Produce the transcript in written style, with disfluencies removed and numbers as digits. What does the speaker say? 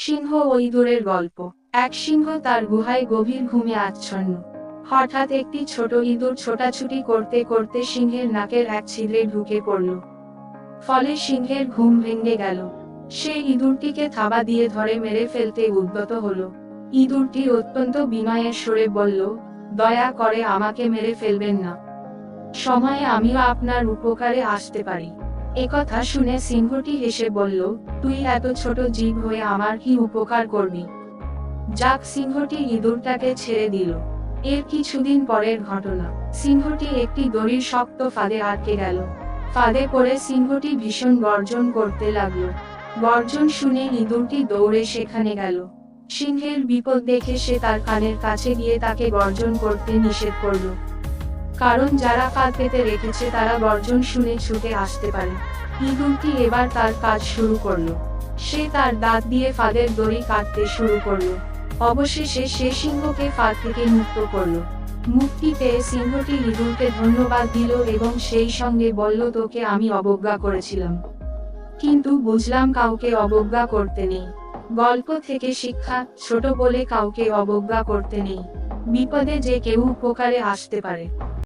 সিংহ ও ইঁদুরের গল্প। এক সিংহ তার গুহায় গভীর ঘুমে আচ্ছন্ন। হঠাৎ একটি ছোট ইঁদুর ছোটাছুটি করতে করতে সিংহের নাকের এক ছিদ্রে ঢুকে পড়ল। ফলে সিংহের ঘুম ভেঙে গেল। সে ইঁদুরটিকে থাবা দিয়ে ধরে মেরে ফেলতে উদ্যত হলো। ইঁদুরটি অত্যন্ত বিনয়ের সুরে বলল, দয়া করে আমাকে মেরে ফেলবেন না। সময়ে আমিও আপনার উপকারে আসতে পারি। একথা শুনে সিংহটি হেসে বলল, তুই এত ছোট জীব হয়ে আমার কি উপকার করবি? যাক, সিংহটি ইঁদুরটাকে ছেড়ে দিল। এর কিছুদিন পরের ঘটনা। সিংহটি একটি দড়ির শক্ত ফাঁদে আটকে গেল। ফাঁদে পড়ে সিংহটি ভীষণ গর্জন করতে লাগলো। গর্জন শুনে ইঁদুরটি দৌড়ে সেখানে গেল। সিংহের বিপদ দেখে সে তার কানের কাছে গিয়ে তাকে গর্জন করতে নিষেধ করল। কারণ যারা ফাঁদ পেতে রেখেছে তারা গর্জন শুনে ছুটে আসতে পারে। ইঁদুরটি এবার তার কাজ শুরু করলো। সে তার দাঁত দিয়ে ফাঁদের দড়ি কাটতে শুরু করলো। অবশেষে সে সিংহকে ফাঁদ থেকে মুক্ত করলো। মুক্তি পেয়ে সিংহটি ইঁদুরকে ধন্যবাদ দিল এবং সেই সঙ্গে বলল, তোকে আমি অবজ্ঞা করেছিলাম, কিন্তু বুঝলাম কাউকে অবজ্ঞা করতে নেই। গল্প থেকে শিক্ষা, ছোট বলে কাউকে অবজ্ঞা করতে নেই। বিপদে যে কেউ উপকারে আসতে পারে।